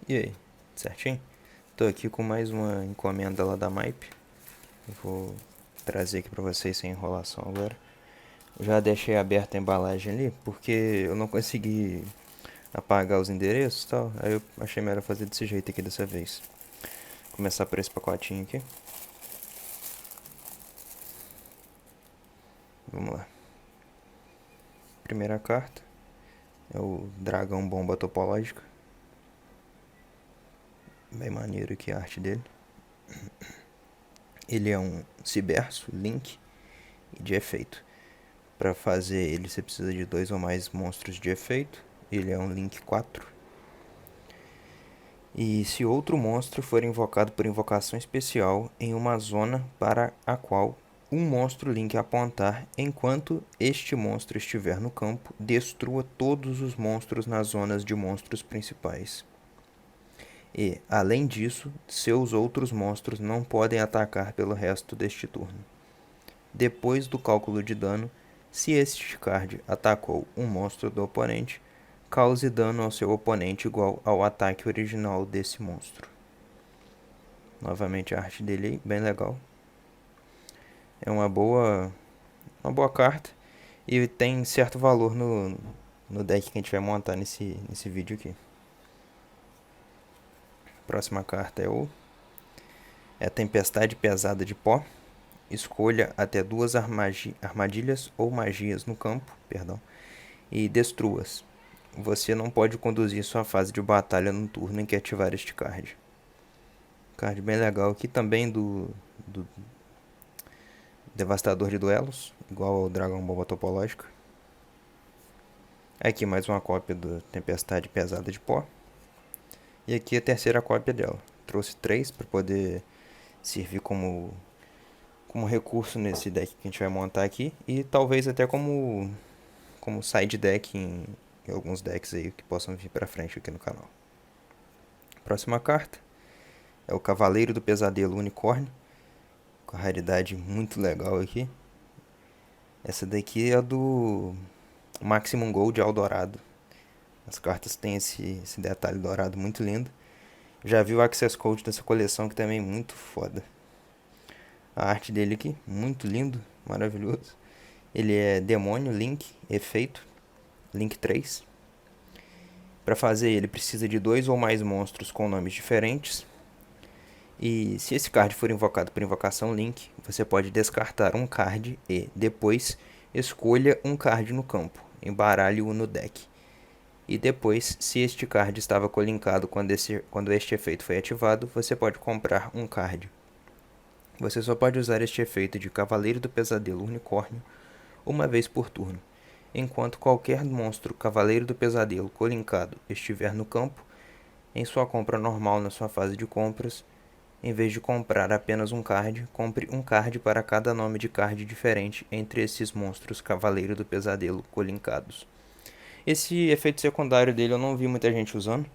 E aí, certinho? Tô aqui com mais uma encomenda lá da Maip. Eu vou trazer aqui pra vocês sem enrolação agora. Eu já deixei aberta a embalagem ali, porque eu não consegui apagar os endereços e tal. Aí eu achei melhor fazer desse jeito aqui dessa vez. Começar por esse pacotinho aqui. Vamos lá. Primeira carta é o dragão bomba topológica. Bem maneiro aqui a arte dele. Ele é um ciberso, link e de efeito. Para fazer ele você precisa de 2 ou mais monstros de efeito. Ele é um link 4. E se outro monstro for invocado por invocação especial em uma zona para a qual um monstro link apontar, enquanto este monstro estiver no campo, destrua todos os monstros nas zonas de monstros principais. E, além disso, seus outros monstros não podem atacar pelo resto deste turno. Depois do cálculo de dano, se este card atacou um monstro do oponente, cause dano ao seu oponente igual ao ataque original desse monstro. Novamente a arte dele aí, bem legal. É uma boa carta e tem certo valor no deck que a gente vai montar nesse vídeo aqui. Próxima carta é a Tempestade Pesada de Pó. Escolha até 2 armadilhas ou magias no campo, perdão, e destrua-as. Você não pode conduzir sua fase de batalha no turno em que ativar este card. Card bem legal aqui também do Devastador de Duelos, igual ao Dragão Bomba Topológica. Aqui mais uma cópia da Tempestade Pesada de Pó. E aqui a terceira cópia dela. Trouxe 3 para poder servir como recurso nesse deck que a gente vai montar aqui. E talvez até como side deck em alguns decks aí que possam vir pra frente aqui no canal. Próxima carta é o Cavaleiro do Pesadelo Unicórnio, com a raridade muito legal aqui. Essa daqui é a do Maximum Gold Eldorado. As cartas têm esse detalhe dourado muito lindo. Já vi o Access Code dessa coleção que também é muito foda. A arte dele aqui, muito lindo, maravilhoso. Ele é Demônio, Link, Efeito, Link 3. Para fazer ele precisa de 2 ou mais monstros com nomes diferentes. E se esse card for invocado por invocação Link, você pode descartar um card e, depois, escolha um card no campo, embaralhe-o no deck. E depois, se este card estava colincado quando este efeito foi ativado, você pode comprar um card. Você só pode usar este efeito de Cavaleiro do Pesadelo Unicórnio uma vez por turno. Enquanto qualquer monstro Cavaleiro do Pesadelo colincado estiver no campo, em sua compra normal na sua fase de compras, em vez de comprar apenas um card, compre um card para cada nome de card diferente entre esses monstros Cavaleiro do Pesadelo colincados. Esse efeito secundário dele eu não vi muita gente usando.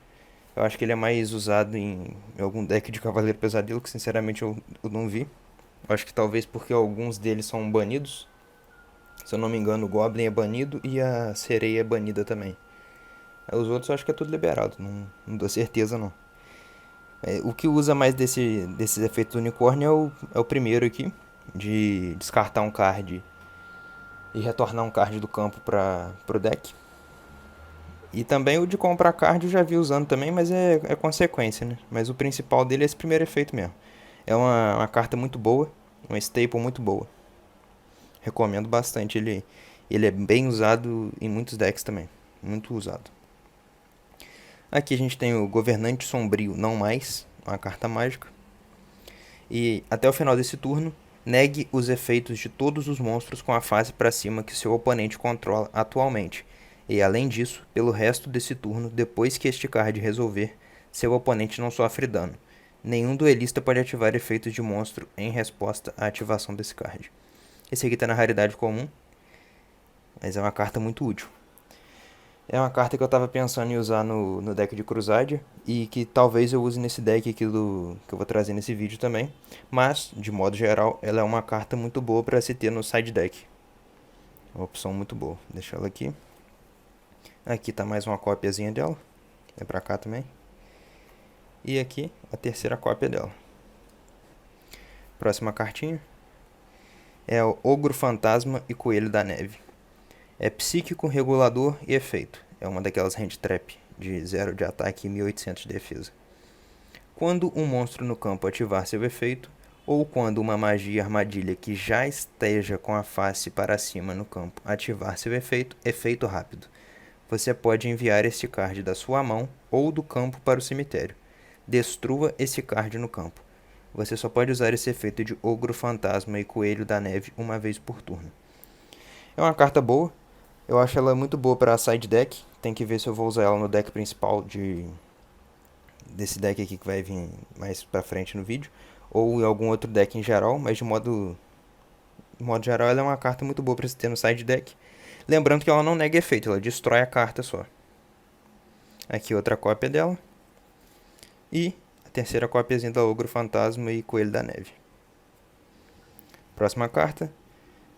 Eu acho que ele é mais usado em algum deck de Cavaleiro Pesadelo, que sinceramente eu não vi. Eu acho que talvez porque alguns deles são banidos. Se eu não me engano, o Goblin é banido e a Sereia é banida também. Os outros eu acho que é tudo liberado, não dou certeza não. O que usa mais desses efeitos do unicórnio é o primeiro aqui, de descartar um card e retornar um card do campo para o deck. E também o de comprar card eu já vi usando também, mas é consequência, né? Mas o principal dele é esse primeiro efeito mesmo. É uma carta muito boa, uma staple muito boa. Recomendo bastante. Ele é bem usado em muitos decks também. Muito usado. Aqui a gente tem o Governante Sombrio Não Mais, uma carta mágica. E até o final desse turno, negue os efeitos de todos os monstros com a face para cima que seu oponente controla atualmente. E além disso, pelo resto desse turno, depois que este card resolver, seu oponente não sofre dano. Nenhum duelista pode ativar efeitos de monstro em resposta à ativação desse card. Esse aqui está na raridade comum, mas é uma carta muito útil. É uma carta que eu estava pensando em usar no deck de Crusadia e que talvez eu use nesse deck aqui que eu vou trazer nesse vídeo também. Mas, de modo geral, ela é uma carta muito boa para se ter no side deck. Uma opção muito boa. Deixa ela aqui. Aqui tá mais uma cópiazinha dela. É pra cá também. E aqui a terceira cópia dela. Próxima cartinha é o Ogro Fantasma e Coelho da Neve. É psíquico, regulador e efeito. É uma daquelas hand trap de 0 de ataque e 1800 de defesa. Quando um monstro no campo ativar seu efeito, ou quando uma magia armadilha que já esteja com a face para cima no campo ativar seu efeito, efeito rápido. Você pode enviar este card da sua mão ou do campo para o cemitério. Destrua esse card no campo. Você só pode usar esse efeito de Ogro Fantasma e Coelho da Neve uma vez por turno. É uma carta boa. Eu acho ela muito boa para side deck. Tem que ver se eu vou usar ela no deck principal desse deck aqui que vai vir mais pra frente no vídeo. Ou em algum outro deck em geral. Mas de modo geral ela é uma carta muito boa para se ter no side deck. Lembrando que ela não nega efeito, ela destrói a carta só. Aqui outra cópia dela. E a terceira cópiazinha da Ogro Fantasma e Coelho da Neve. Próxima carta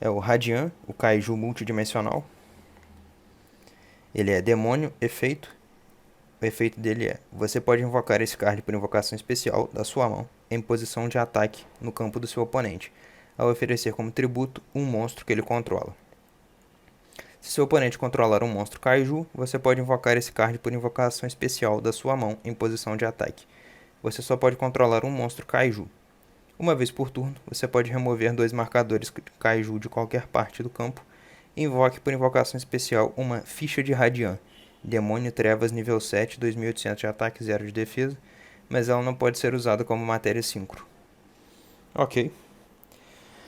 é o Radian, o Kaiju multidimensional. Ele é demônio, efeito. O efeito dele é: você pode invocar esse card por invocação especial da sua mão em posição de ataque no campo do seu oponente, ao oferecer como tributo um monstro que ele controla. Se seu oponente controlar um monstro Kaiju, você pode invocar esse card por invocação especial da sua mão em posição de ataque. Você só pode controlar um monstro Kaiju. Uma vez por turno, você pode remover 2 marcadores Kaiju de qualquer parte do campo. Invoque por invocação especial uma ficha de Radian. Demônio Trevas nível 7, 2800 de ataque, 0 de defesa, mas ela não pode ser usada como matéria síncro. Ok.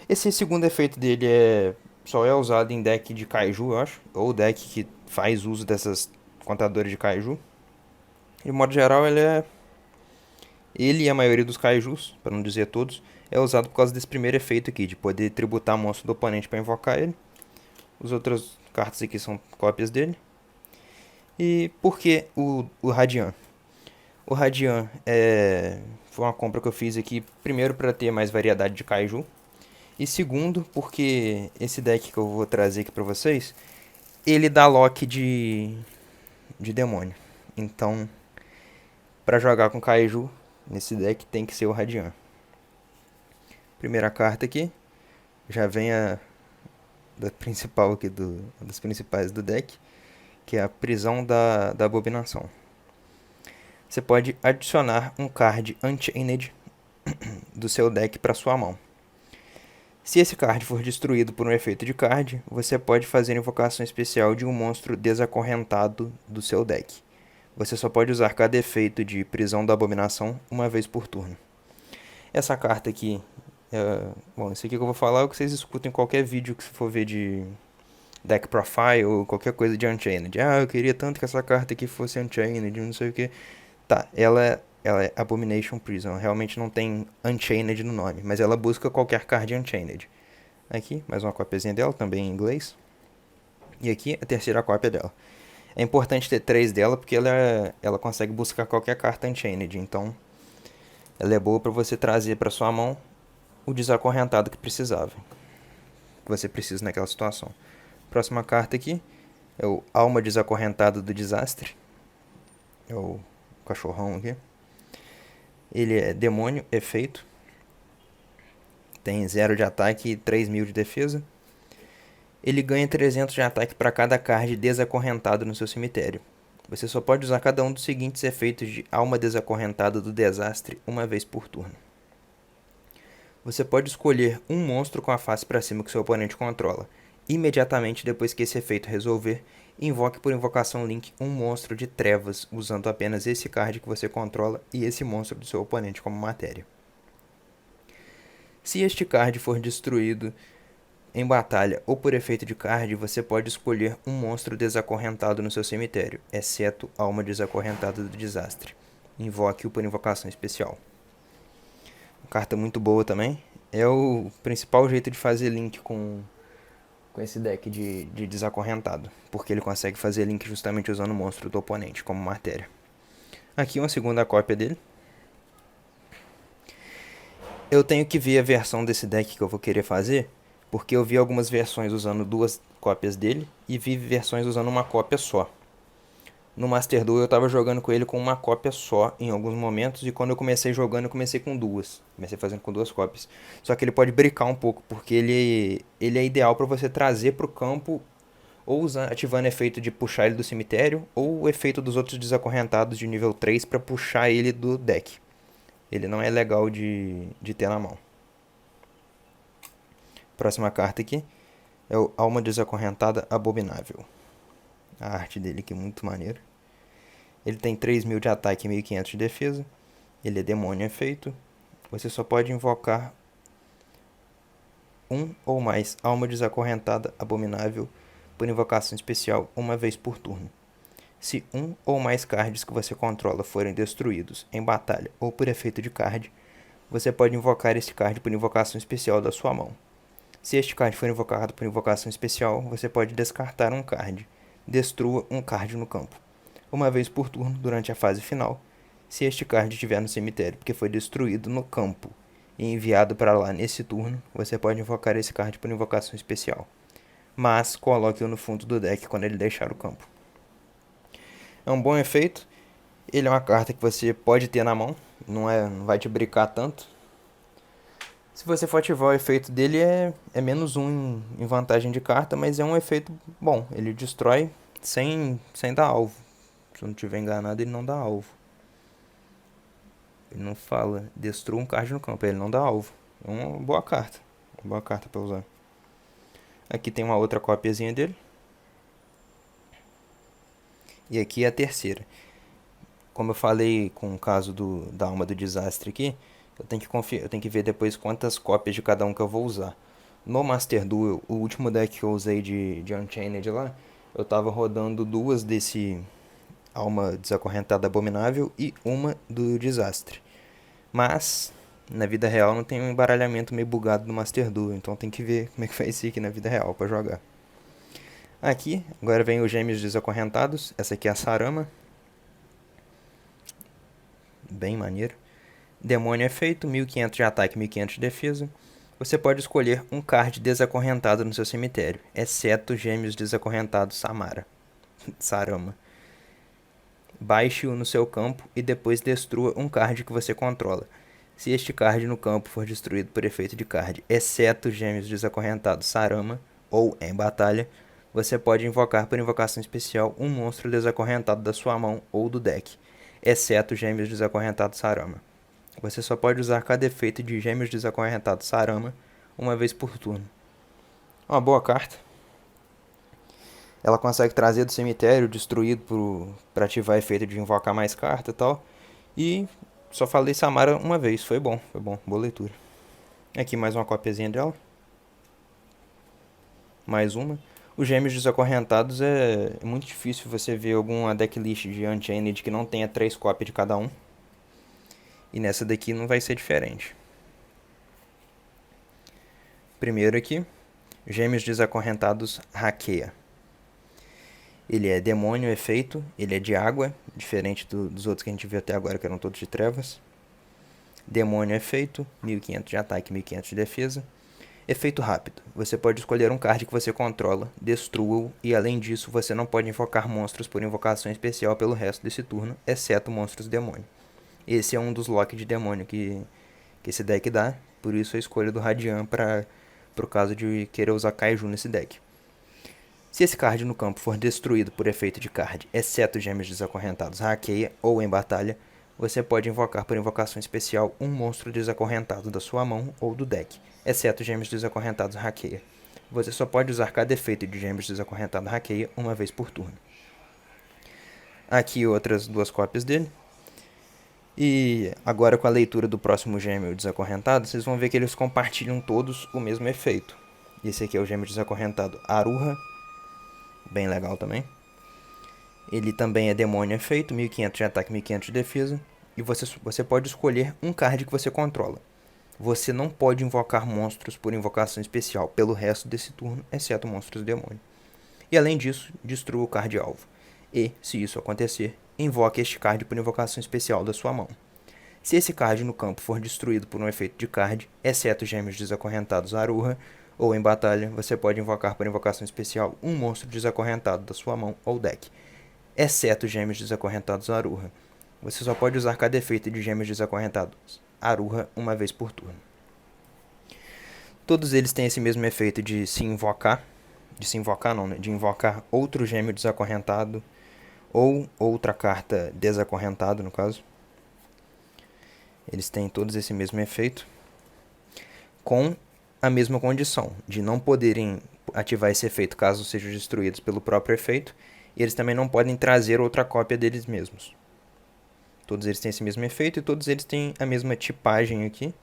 Esse segundo efeito dele só é usado em deck de Kaiju, eu acho, ou deck que faz uso dessas contadores de Kaiju. De modo geral, ele e a maioria dos Kaijus, para não dizer todos, é usado por causa desse primeiro efeito aqui, de poder tributar monstro do oponente para invocar ele. As outras cartas aqui são cópias dele. E por que o Radian? O Radian foi uma compra que eu fiz aqui, primeiro para ter mais variedade de Kaiju. E segundo, porque esse deck que eu vou trazer aqui para vocês, ele dá lock de demônio. Então, para jogar com Kaiju, nesse deck tem que ser o Radian. Primeira carta aqui, já vem a da principal aqui das principais do deck, que é a Prisão da Abominação. Você pode adicionar um card Unchained do seu deck para sua mão. Se esse card for destruído por um efeito de card, você pode fazer invocação especial de um monstro desacorrentado do seu deck. Você só pode usar cada efeito de Prisão da Abominação uma vez por turno. Essa carta aqui, bom, isso aqui que eu vou falar é o que vocês escutam em qualquer vídeo que você for ver de deck profile ou qualquer coisa de Unchained. Eu queria tanto que essa carta aqui fosse Unchained, não sei o que. Tá, ela é Abomination Prison, realmente não tem Unchained no nome, mas ela busca qualquer card Unchained. Aqui, mais uma cópiazinha dela, também em inglês. E aqui, a terceira cópia dela. É importante ter 3 dela, porque ela consegue buscar qualquer carta Unchained, então ela é boa para você trazer para sua mão o desacorrentado que precisava. Que você precisa naquela situação. Próxima carta aqui é o Alma Desacorrentada do Desastre. É o cachorrão aqui. Ele é demônio, efeito. Tem 0 de ataque e 3.000 de defesa. Ele ganha 300 de ataque para cada card desacorrentado no seu cemitério. Você só pode usar cada um dos seguintes efeitos de Alma Desacorrentada do Desastre uma vez por turno. Você pode escolher um monstro com a face para cima que seu oponente controla. Imediatamente depois que esse efeito resolver, invoque por invocação Link um monstro de trevas, usando apenas esse card que você controla e esse monstro do seu oponente como matéria. Se este card for destruído em batalha ou por efeito de card, você pode escolher um monstro desacorrentado no seu cemitério, exceto Alma Desacorrentada do Desastre. Invoque-o por invocação especial. Uma carta muito boa também. É o principal jeito de fazer link com esse deck de desacorrentado, porque ele consegue fazer link justamente usando o monstro do oponente como matéria. Aqui uma segunda cópia dele. Eu tenho que ver a versão desse deck que eu vou querer fazer, porque eu vi algumas versões usando 2 cópias dele e vi versões usando uma cópia só. No Master Duel eu tava jogando com ele com uma cópia só em alguns momentos, e quando eu comecei jogando eu comecei com duas. Comecei fazendo com duas cópias. Só que ele pode brincar um pouco, porque ele é ideal para você trazer pro campo, ou ativando efeito de puxar ele do cemitério, ou o efeito dos outros desacorrentados de nível 3 para puxar ele do deck. Ele não é legal de ter na mão. Próxima carta aqui é o Alma Desacorrentada Abominável. A arte dele aqui é muito maneira. Ele tem 3.000 de ataque e 1.500 de defesa. Ele é demônio efeito. Você só pode invocar um ou mais Alma Desacorrentada Abominável por invocação especial uma vez por turno. Se um ou mais cards que você controla forem destruídos em batalha ou por efeito de card, você pode invocar esse card por invocação especial da sua mão. Se este card for invocado por invocação especial, você pode descartar um card. Destrua um card no campo, uma vez por turno durante a fase final, se este card estiver no cemitério porque foi destruído no campo e enviado para lá nesse turno, você pode invocar esse card por invocação especial, mas coloque-o no fundo do deck quando ele deixar o campo. É um bom efeito. Ele é uma carta que você pode ter na mão, não vai te brincar tanto. Se você for ativar o efeito dele, é menos um em vantagem de carta, mas é um efeito bom. Ele destrói sem dar alvo. Se eu não estiver enganado, ele não dá alvo. Ele não fala destrua um card no campo, ele não dá alvo. É uma boa carta. Uma boa carta para usar. Aqui tem uma outra copiazinha dele. E aqui é a terceira. Como eu falei com o caso da Alma do Desastre aqui, eu tenho que ver depois quantas cópias de cada um que eu vou usar. No Master Duel, o último deck que eu usei de Unchained lá, eu tava rodando duas desse Alma Desacorrentada Abominável e uma do Desastre. Mas, na vida real, não tem um embaralhamento meio bugado do Master Duel, então tem que ver como é que vai ser aqui na vida real pra jogar. Aqui, agora vem os Gêmeos Desacorrentados. Essa aqui é a Sarama. Bem maneiro. Demônio efeito, 1.500 de ataque e 1.500 de defesa. Você pode escolher um card desacorrentado no seu cemitério, exceto Gêmeos Desacorrentados Sarama. Baixe-o no seu campo e depois destrua um card que você controla. Se este card no campo for destruído por efeito de card, exceto Gêmeos Desacorrentados Sarama, ou em batalha, você pode invocar por invocação especial um monstro desacorrentado da sua mão ou do deck, exceto Gêmeos Desacorrentados Sarama. Você só pode usar cada efeito de Gêmeos Desacorrentados Sarama uma vez por turno. Uma boa carta. Ela consegue trazer do cemitério destruído para ativar efeito de invocar mais carta e tal. E só falei Samara uma vez, foi bom, boa leitura. Aqui mais uma copiazinha dela. Mais uma. Os Gêmeos Desacorrentados é muito difícil você ver alguma decklist de Unchained que não tenha 3 cópias de cada um. E nessa daqui não vai ser diferente. Primeiro aqui, Gêmeos Desacorrentados Hackeia. Ele é demônio efeito, ele é de água, diferente dos outros que a gente viu até agora que eram todos de trevas. Demônio efeito, 1.500 de ataque e 1.500 de defesa. Efeito rápido, você pode escolher um card que você controla, destrua-o, e além disso você não pode invocar monstros por invocação especial pelo resto desse turno, exceto monstros demônio. Esse é um dos locks de demônio que esse deck dá, por isso a escolha do Radiant pro caso de querer usar Kaiju nesse deck. Se esse card no campo for destruído por efeito de card, exceto Gêmeos Desacorrentados Hackeia ou em batalha, você pode invocar por invocação especial um monstro desacorrentado da sua mão ou do deck, exceto Gêmeos Desacorrentados Hackeia. Você só pode usar cada efeito de Gêmeos Desacorrentados Hackeia uma vez por turno. Aqui outras duas cópias dele. E agora com a leitura do próximo Gêmeo Desacorrentado, vocês vão ver que eles compartilham todos o mesmo efeito. Esse aqui é o Gêmeo Desacorrentado Aruha, bem legal também. Ele também é demônio efeito, 1.500 de ataque e 1.500 de defesa. E você pode escolher um card que você controla. Você não pode invocar monstros por invocação especial pelo resto desse turno, exceto monstros demônio. E além disso, destrua o card alvo. E, se isso acontecer, invoque este card por invocação especial da sua mão. Se esse card no campo for destruído por um efeito de card, exceto Gêmeos Desacorrentados Aruha, ou em batalha, você pode invocar por invocação especial um monstro desacorrentado da sua mão ou deck, exceto gêmeos desacorrentados Aruha. Você só pode usar cada efeito de gêmeos desacorrentados Aruha uma vez por turno. Todos eles têm esse mesmo efeito de se invocar. De se invocar não, né? De invocar outro gêmeo desacorrentado ou outra carta desacorrentado, no caso. Eles têm todos esse mesmo efeito, com a mesma condição de não poderem ativar esse efeito caso sejam destruídos pelo próprio efeito, e eles também não podem trazer outra cópia deles mesmos. Todos eles têm esse mesmo efeito e todos eles têm a mesma tipagem aqui,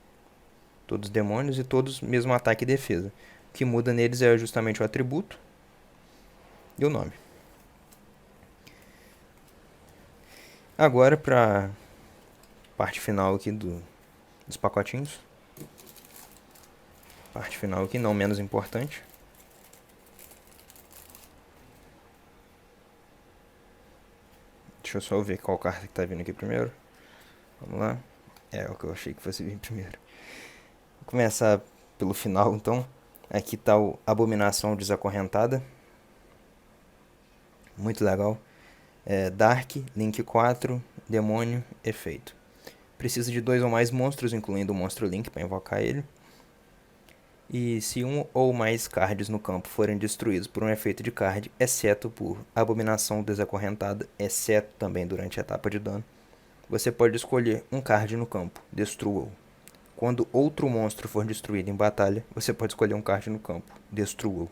todos demônios e todos mesmo ataque e defesa. O que muda neles é justamente o atributo e o nome. Agora para parte final aqui dos pacotinhos. Parte final aqui, não menos importante. Deixa eu só ver qual carta que tá vindo aqui primeiro. Vamos lá. É o que eu achei que fosse vir primeiro. Vou começar pelo final, então. Aqui tá o Abominação Desacorrentada. Muito legal. Dark, Link 4, Demônio, Efeito. Precisa de 2 ou mais monstros, incluindo o monstro Link, para invocar ele. E se um ou mais cards no campo forem destruídos por um efeito de card, exceto por Abominação Desacorrentada, exceto também durante a etapa de dano, você pode escolher um card no campo, destrua-o. Quando outro monstro for destruído em batalha, você pode escolher um card no campo, destrua-o.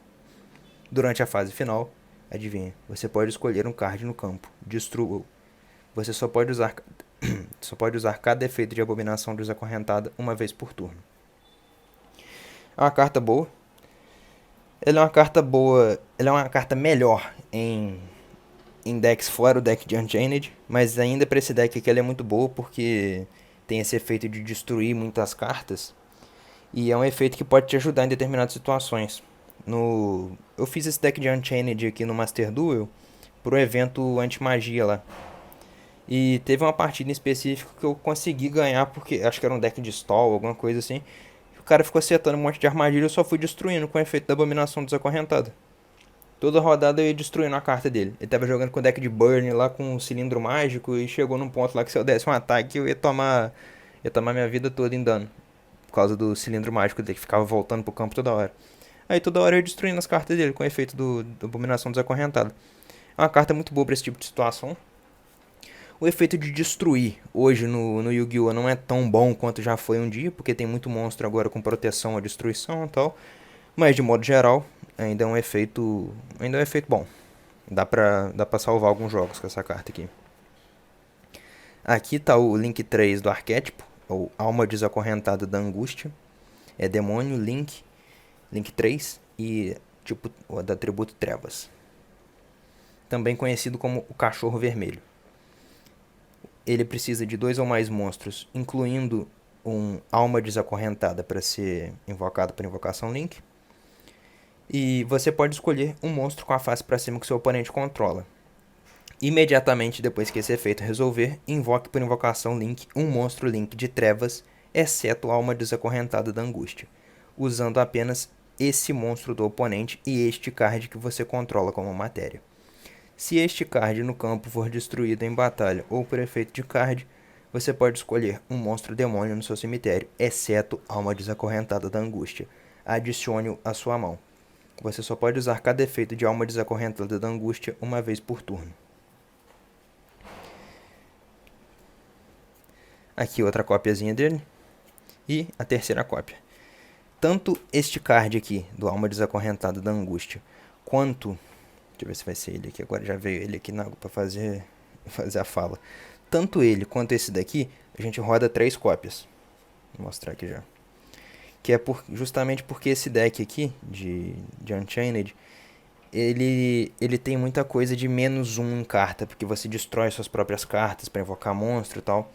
Durante a fase final, adivinha, você pode escolher um card no campo, destrua-o. Você só pode usar cada efeito de Abominação Desacorrentada uma vez por turno. É uma carta boa. Ela é uma carta boa. Ela é uma carta melhor em decks fora o deck de Unchained. Mas ainda para esse deck aqui ela é muito boa porque tem esse efeito de destruir muitas cartas. E é um efeito que pode te ajudar em determinadas situações. Eu fiz esse deck de Unchained aqui no Master Duel pro evento Anti-Magia lá. E teve uma partida em específico que eu consegui ganhar porque acho que era um deck de stall, alguma coisa assim. O cara ficou acertando um monte de armadilha e eu só fui destruindo com o efeito da Abominação Desacorrentada. Toda rodada eu ia destruindo a carta dele. Ele tava jogando com o deck de Burn lá com um cilindro mágico e chegou num ponto lá que se eu desse um ataque eu ia tomar minha vida toda em dano. Por causa do cilindro mágico dele que ficava voltando pro campo toda hora. Aí toda hora eu ia destruindo as cartas dele com o efeito da Abominação Desacorrentada. É uma carta muito boa pra esse tipo de situação. O efeito de destruir hoje no Yu-Gi-Oh! Não é tão bom quanto já foi um dia, porque tem muito monstro agora com proteção à destruição e tal. Mas de modo geral, ainda é um efeito bom. Dá pra salvar alguns jogos com essa carta aqui. Aqui tá o Link 3 do arquétipo, ou Alma Desacorrentada da Angústia. É demônio, Link 3 e tipo o da atributo Trevas. Também conhecido como o Cachorro Vermelho. Ele precisa de 2 ou mais monstros, incluindo um Alma Desacorrentada para ser invocado por invocação Link. E você pode escolher um monstro com a face para cima que seu oponente controla. Imediatamente depois que esse efeito resolver, invoque por invocação Link um monstro Link de Trevas, exceto a Alma Desacorrentada da Angústia, usando apenas esse monstro do oponente e este card que você controla como matéria. Se este card no campo for destruído em batalha ou por efeito de card, você pode escolher um monstro demônio no seu cemitério, exceto Alma Desacorrentada da Angústia. Adicione-o à sua mão. Você só pode usar cada efeito de Alma Desacorrentada da Angústia uma vez por turno. Aqui outra cópiazinha dele. E a terceira cópia. Tanto este card aqui, do Alma Desacorrentada da Angústia, quanto... Deixa eu ver se vai ser ele aqui. Agora já veio ele aqui na água pra fazer a fala. Tanto ele quanto esse daqui, a gente roda 3 cópias. Vou mostrar aqui já. Que é justamente porque esse deck aqui, de Unchained, ele tem muita coisa de -1 em carta, porque você destrói suas próprias cartas para invocar monstro e tal.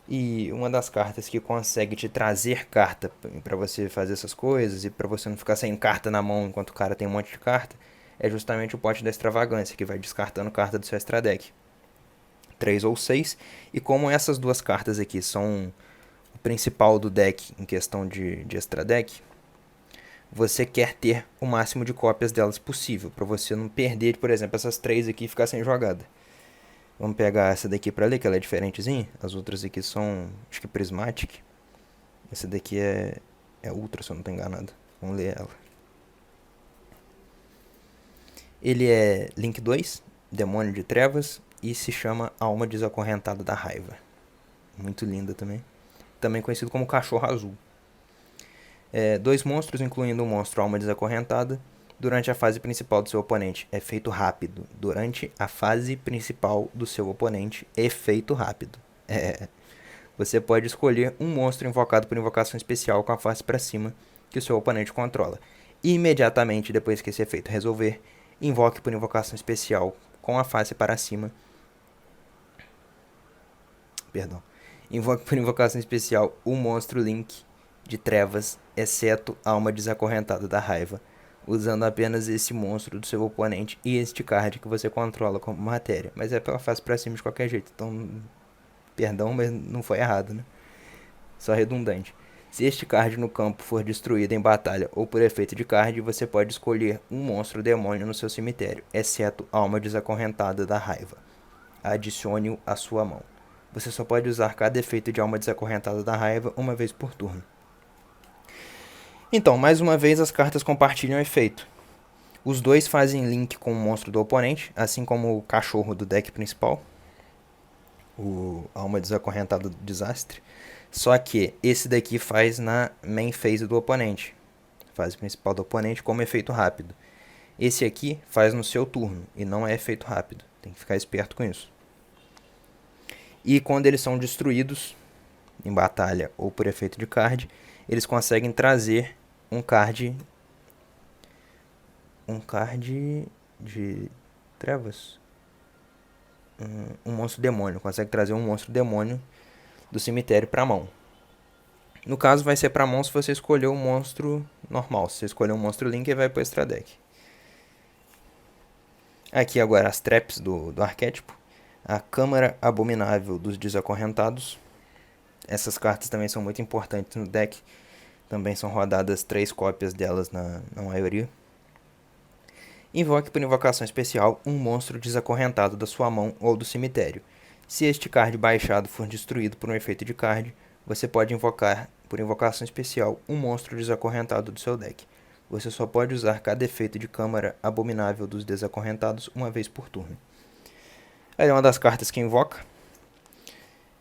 E uma das cartas que consegue te trazer carta para você fazer essas coisas e para você não ficar sem carta na mão enquanto o cara tem um monte de carta, é justamente o Pote da Extravagância, que vai descartando carta do seu extra deck. 3 ou 6. E como essas duas cartas aqui são o principal do deck em questão de extra deck, você quer ter o máximo de cópias delas possível, para você não perder, por exemplo, essas 3 aqui e ficar sem jogada. Vamos pegar essa daqui pra ler, que ela é diferentezinha. As outras aqui são, acho que Prismatic. Essa daqui é Ultra, se eu não tô enganado. Vamos ler ela. Ele é Link 2, Demônio de Trevas, e se chama Alma Desacorrentada da Raiva. Muito linda também. Também conhecido como Cachorro Azul. 2 monstros, incluindo o monstro Alma Desacorrentada, durante a fase principal do seu oponente. Efeito rápido. Durante a fase principal do seu oponente. Efeito rápido. Você pode escolher um monstro invocado por invocação especial com a face para cima que o seu oponente controla. Imediatamente depois que esse efeito resolver, invoque por invocação especial com a face para cima. Perdão. Invoque por invocação especial o monstro Link de Trevas, exceto Alma Desacorrentada da Raiva, usando apenas esse monstro do seu oponente e este card que você controla como matéria. Mas é pela face pra cima de qualquer jeito, então, perdão, mas não foi errado, né? Só redundante. Se este card no campo for destruído em batalha ou por efeito de card, você pode escolher um monstro demônio no seu cemitério, exceto Alma Desacorrentada da Raiva. Adicione-o à sua mão. Você só pode usar cada efeito de Alma Desacorrentada da Raiva uma vez por turno. Então, mais uma vez, as cartas compartilham efeito. Os dois fazem link com o monstro do oponente, assim como o cachorro do deck principal, o Alma Desacorrentada do Desastre. Só que esse daqui faz na main phase do oponente, fase principal do oponente, como efeito rápido. Esse aqui faz no seu turno e não é efeito rápido. Tem que ficar esperto com isso. E quando eles são destruídos em batalha ou por efeito de card, eles conseguem trazer um card de trevas, um monstro demônio, consegue trazer um monstro demônio do cemitério para a mão. No caso vai ser para a mão se você escolher um monstro normal. Se você escolher um monstro Link, ele vai para o extra deck. Aqui agora as traps do arquétipo. A Câmara Abominável dos Desacorrentados. Essas cartas também são muito importantes no deck. Também são rodadas 3 cópias delas na maioria. Invoque por invocação especial um monstro desacorrentado da sua mão ou do cemitério. Se este card baixado for destruído por um efeito de card, você pode invocar por invocação especial um monstro desacorrentado do seu deck. Você só pode usar cada efeito de Câmara Abominável dos Desacorrentados uma vez por turno. Ela é uma das cartas que invoca.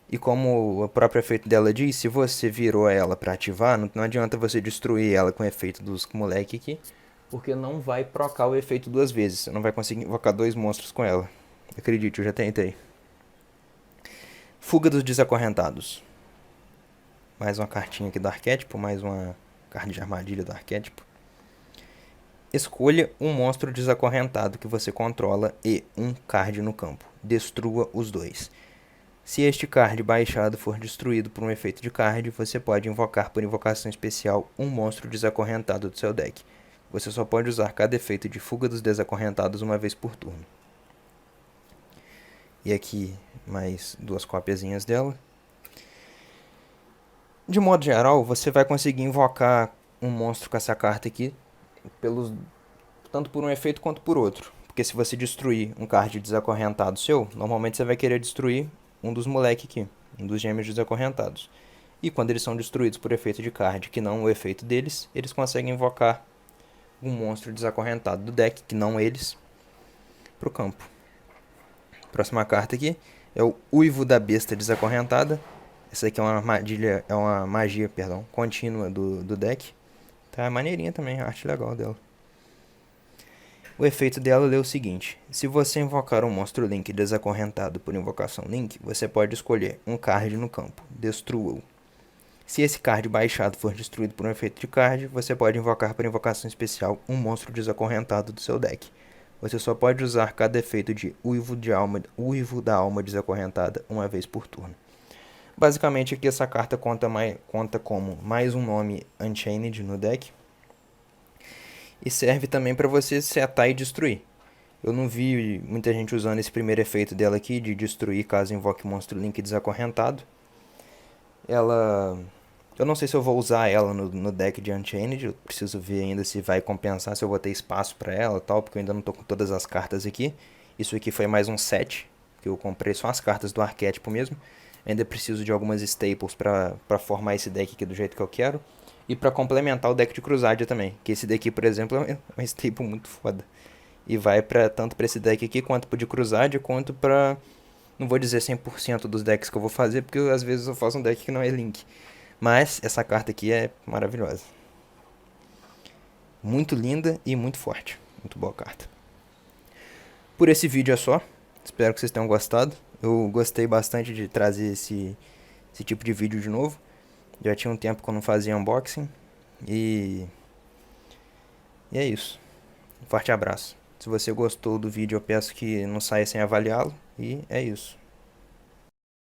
E como o próprio efeito dela diz, se você virou ela para ativar, não adianta você destruir ela com o efeito dos moleque aqui, porque não vai procar o efeito 2 vezes. Você não vai conseguir invocar 2 monstros com ela. Acredite, eu já tentei. Fuga dos Desacorrentados. Mais uma cartinha aqui do arquétipo, mais uma carta de armadilha do arquétipo. Escolha um monstro desacorrentado que você controla e um card no campo. Destrua os 2. Se este card baixado for destruído por um efeito de card, você pode invocar por invocação especial um monstro desacorrentado do seu deck. Você só pode usar cada efeito de Fuga dos Desacorrentados uma vez por turno. E aqui mais 2 copiazinhas dela. De modo geral, você vai conseguir invocar um monstro com essa carta aqui, tanto por um efeito quanto por outro. Porque se você destruir um card desacorrentado seu, normalmente você vai querer destruir um dos moleque aqui, um dos gêmeos desacorrentados. E quando eles são destruídos por efeito de card, que não o efeito deles, eles conseguem invocar um monstro desacorrentado do deck, que não eles, para o campo. Próxima carta aqui é o Uivo da Besta Desacorrentada. Essa aqui é uma magia contínua do deck. Tá maneirinha também, a arte legal dela. O efeito dela é o seguinte: se você invocar um monstro Link desacorrentado por invocação Link, você pode escolher um card no campo, destrua-o. Se esse card baixado for destruído por um efeito de card, você pode invocar por invocação especial um monstro desacorrentado do seu deck. Você só pode usar cada efeito de Uivo da Alma Desacorrentada uma vez por turno. Basicamente aqui essa carta conta como mais um nome Unchained no deck. E serve também para você setar e destruir. Eu não vi muita gente usando esse primeiro efeito dela aqui, de destruir caso invoque monstro Link desacorrentado. Eu não sei se eu vou usar ela no deck de Unchained. Eu preciso ver ainda se vai compensar, se eu vou ter espaço para ela e tal, porque eu ainda não tô com todas as cartas aqui. Isso aqui foi mais um set porque eu comprei só as cartas do arquétipo mesmo. Ainda preciso de algumas staples pra formar esse deck aqui do jeito que eu quero. E pra complementar o deck de Crusadia também, que esse daqui, por exemplo, é uma staple muito foda. E vai tanto pra esse deck aqui, quanto pro de Crusadia, quanto pra... Não vou dizer 100% dos decks que eu vou fazer, porque às vezes eu faço um deck que não é Link. Mas essa carta aqui é maravilhosa. Muito linda e muito forte. Muito boa carta. Por esse vídeo é só. Espero que vocês tenham gostado. Eu gostei bastante de trazer esse tipo de vídeo de novo. Já tinha um tempo que eu não fazia unboxing. E é isso. Um forte abraço. Se você gostou do vídeo, eu peço que não saia sem avaliá-lo. E é isso.